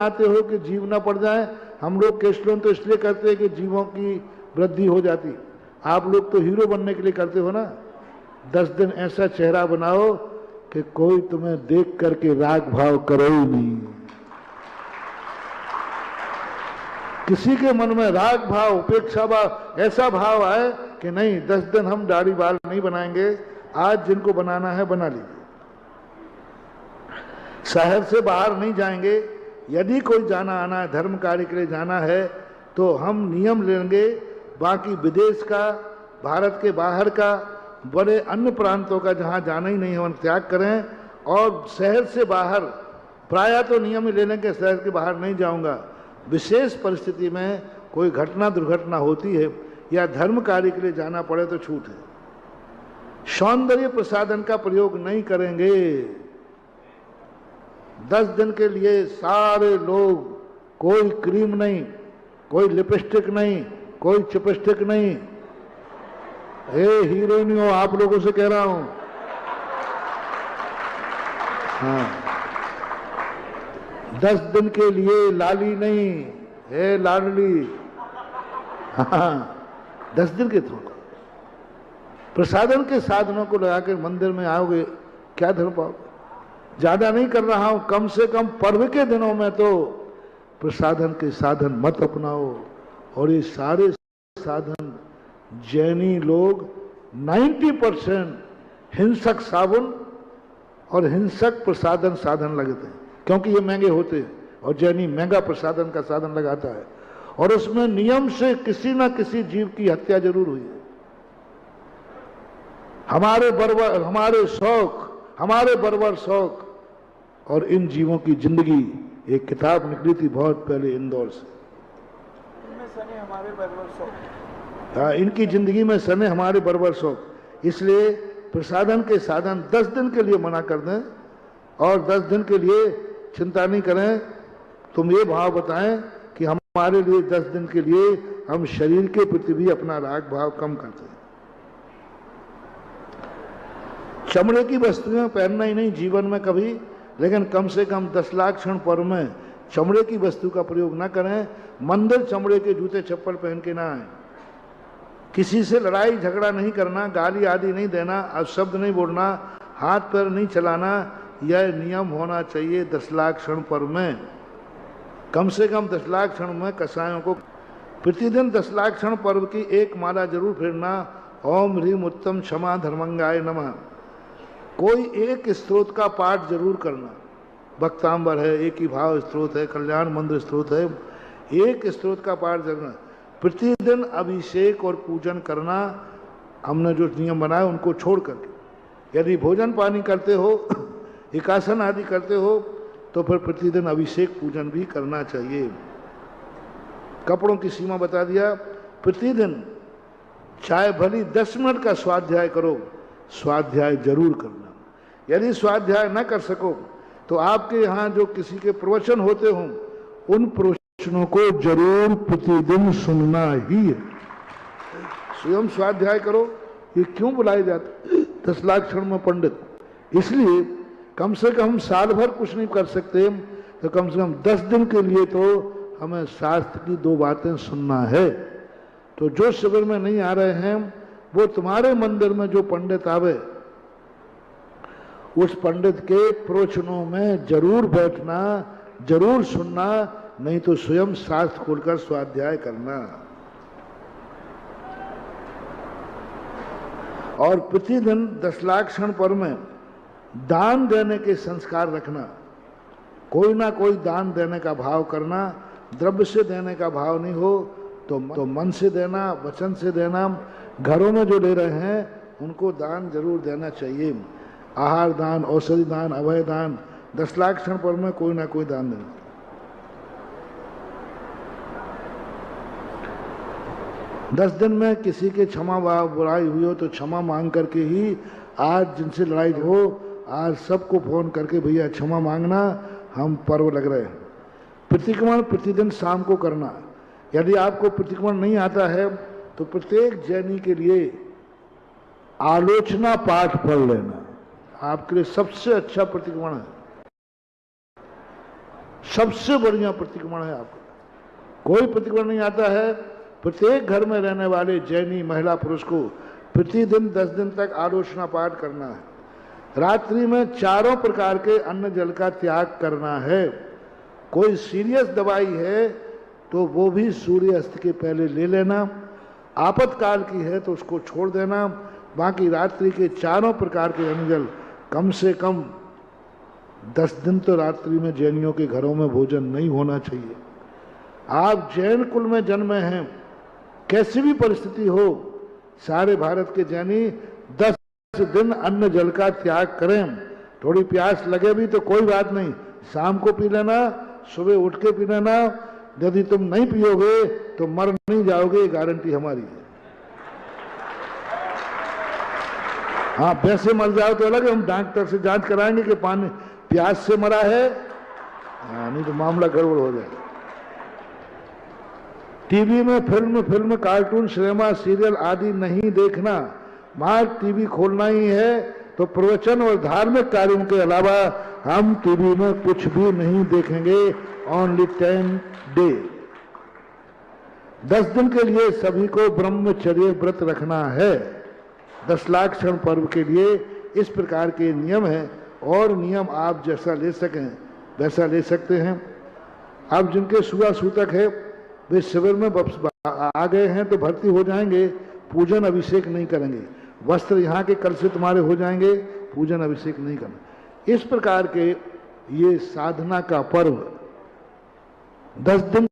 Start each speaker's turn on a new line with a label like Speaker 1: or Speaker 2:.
Speaker 1: आते हो कि जीव ना पड़ जाए। हम लोग कैश लोन तो इसलिए करते हैं कि जीवों की वृद्धि हो जाती। आप लोग तो हीरो बनने के लिए करते हो ना। 10 दिन ऐसा चेहरा बनाओ कि कोई तुम्हें देख करके राग भाव करो ही नहीं। किसी के मन में राग भाव, उपेक्षा भाव, ऐसा भाव आए कि नहीं 10 दिन हम दाढ़ी बाल नहीं बनाएंगे, आज जिनको बनाना है बना लीजिए। शहर से बाहर नहीं जाएंगे। यदि कोई जाना आना है, धर्म कार्य के लिए जाना है तो हम नियम लेंगे। बाकी विदेश का, भारत के बाहर का, बड़े अन्य प्रांतों का जहाँ जाना ही नहीं है वहाँ त्याग करें। और शहर से बाहर प्रायः तो नियम ही ले लें कि शहर के बाहर नहीं जाऊँगा। विशेष परिस्थिति में कोई घटना दुर्घटना होती है या धर्म कार्य के लिए जाना पड़े तो छूट है। सौंदर्य प्रसाधन का प्रयोग नहीं करेंगे। 10 दिन के लिए सारे लोग, कोई क्रीम नहीं, कोई लिपस्टिक नहीं, कोई चिपस्टिक नहीं। हे हीरोइनियों, आप लोगों से कह रहा हूं। हाँ, 10 दिन के लिए लाली नहीं, हे लाडली। हाँ, 10 दिन के थोड़ा प्रसाधन के साधनों को लगाकर मंदिर में आओगे, क्या धर्म पाओगे? ज्यादा नहीं कर रहा हूं, कम से कम पर्व के दिनों में तो प्रसाधन के साधन मत अपनाओ। और ये सारे साधन जैनी लोग 90% हिंसक साबुन और हिंसक प्रसाधन साधन लगते हैं, क्योंकि ये महंगे होते हैं और जैनी महंगा प्रसाधन का साधन लगाता है। और उसमें नियम से किसी न किसी जीव की हत्या जरूर हुई है। हमारे बर्बर शौक और इन जीवों की जिंदगी। एक किताब निकली थी बहुत पहले इंदौर से, हमारे बर्बर शौक। हाँ, इनकी जिंदगी में सने हमारे बर्बर शौक। इसलिए प्रसाधन के साधन 10 दिन के लिए मना कर दें और 10 दिन के लिए चिंता नहीं करें। तुम ये भाव बताएं कि हमारे लिए 10 दिन के लिए हम शरीर के प्रति भी अपना राग भाव कम करते हैं। चमड़े की वस्तुएं पहनना ही नहीं जीवन में कभी, लेकिन कम से कम 10 लाख क्षण पर्व में चमड़े की वस्तु का प्रयोग न करें। मंदिर चमड़े के जूते चप्पल पहन के ना आए। किसी से लड़ाई झगड़ा नहीं करना, गाली आदि नहीं देना, अपशब्द नहीं बोलना, हाथ पैर नहीं चलाना, यह नियम होना चाहिए 10 लाख क्षण पर्व में। कम से कम 10 लाख क्षण में कसायों को प्रतिदिन 10 लाख क्षण पर्व की एक माला जरूर फेरना। ओम ह्रीम उत्तम क्षमा धर्मंगाय नमः। कोई एक स्त्रोत का पाठ जरूर करना। भक्तांबर है, एक ही भाव स्त्रोत है, कल्याण मंत्र स्त्रोत है, एक स्त्रोत का पाठ करना। प्रतिदिन अभिषेक और पूजन करना। हमने जो नियम बनाए उनको छोड़ करके यदि भोजन पानी करते हो, एकासन आदि करते हो, तो फिर प्रतिदिन अभिषेक पूजन भी करना चाहिए। कपड़ों की सीमा बता दिया। प्रतिदिन चाहे भली 10 मिनट का स्वाध्याय करो, स्वाध्याय जरूर करना। यदि स्वाध्याय न कर सको तो आपके यहाँ जो किसी के प्रवचन होते हों, उन प्रवचनों को जरूर प्रतिदिन सुनना ही है। स्वयं स्वाध्याय करो। ये क्यों बुलाए जाते 10 लाख क्षण में पंडित? इसलिए कम से कम साल भर कुछ नहीं कर सकते तो कम से कम 10 दिन के लिए तो हमें शास्त्र की 2 बातें सुनना है। तो जो शिविर में नहीं आ रहे हैं, वो तुम्हारे मंदिर में जो पंडित आवे, उस पंडित के प्रवचनों में जरूर बैठना, जरूर सुनना, नहीं तो स्वयं शास्त्र खोलकर स्वाध्याय करना। और प्रतिदिन 10 लाख क्षण पर्व में दान देने के संस्कार रखना। कोई ना कोई दान देने का भाव करना। द्रव्य से देने का भाव नहीं हो तो मन से देना, वचन से देना। घरों में जो ले रहे हैं उनको दान जरूर देना चाहिए। आहार दान, औषधि दान, अभय दान, 10 लाख क्षण पर्व में कोई ना कोई दान देना। दस दिन में किसी के क्षमा बुराई हुई हो तो क्षमा मांग करके ही, आज जिनसे लड़ाई हो, आज सबको फोन करके भैया क्षमा मांगना, हम पर्व लग रहे हैं। प्रतिक्रमण प्रतिदिन शाम को करना। यदि आपको प्रतिक्रमण नहीं आता है तो प्रत्येक जैनी के लिए आलोचना पाठ पढ़ लेना, आपके लिए सबसे अच्छा प्रतिक्रमण है। सबसे बढ़िया प्रतिक्रमण है आपका। कोई प्रतिक्रमण नहीं आता है। प्रत्येक घर में रहने वाले जैनी महिला पुरुष को प्रतिदिन 10 दिन तक आलोचना पाठ करना है। रात्रि में चारों प्रकार के अन्न जल का त्याग करना है। कोई सीरियस दवाई है तो वो भी सूर्य अस्त के पहले ले लेना। आपातकाल की है तो उसको छोड़ देना। बाकी रात्रि के चारों प्रकार के अन्न जल कम से कम 10 दिन तो रात्रि में जैनियों के घरों में भोजन नहीं होना चाहिए। आप जैन कुल में जन्मे हैं, कैसी भी परिस्थिति हो, सारे भारत के जैनी 10 दिन अन्न जल का त्याग करें। थोड़ी प्यास लगे भी तो कोई बात नहीं, शाम को पी लेना, सुबह उठ के पी लेना। यदि तुम नहीं पियोगे तो मर नहीं जाओगे, ये गारंटी हमारी है। हाँ, वैसे मर जाओ तो अलग है, हम डॉक्टर से जांच कराएंगे कि पानी प्यास से मरा है। हाँ, नहीं तो मामला गड़बड़ हो जाएगा। टीवी में फिल्म, कार्टून, सिनेमा, सीरियल आदि नहीं देखना। मात्र टीवी खोलना ही है तो प्रवचन और धार्मिक कार्यों के अलावा हम टीवी में कुछ भी नहीं देखेंगे। Only 10 day. 10 दिन के लिए सभी को ब्रह्मचर्य व्रत रखना है। 10 लाख क्षण पर्व के लिए इस प्रकार के नियम हैं और नियम आप जैसा ले सकें वैसा ले सकते हैं। अब जिनके सुबह सूतक है वे शिविर में आ गए हैं तो भर्ती हो जाएंगे, पूजन अभिषेक नहीं करेंगे। वस्त्र यहाँ के कल से तुम्हारे हो जाएंगे, पूजन अभिषेक नहीं करना। इस प्रकार के ये साधना का पर्व 10 दिन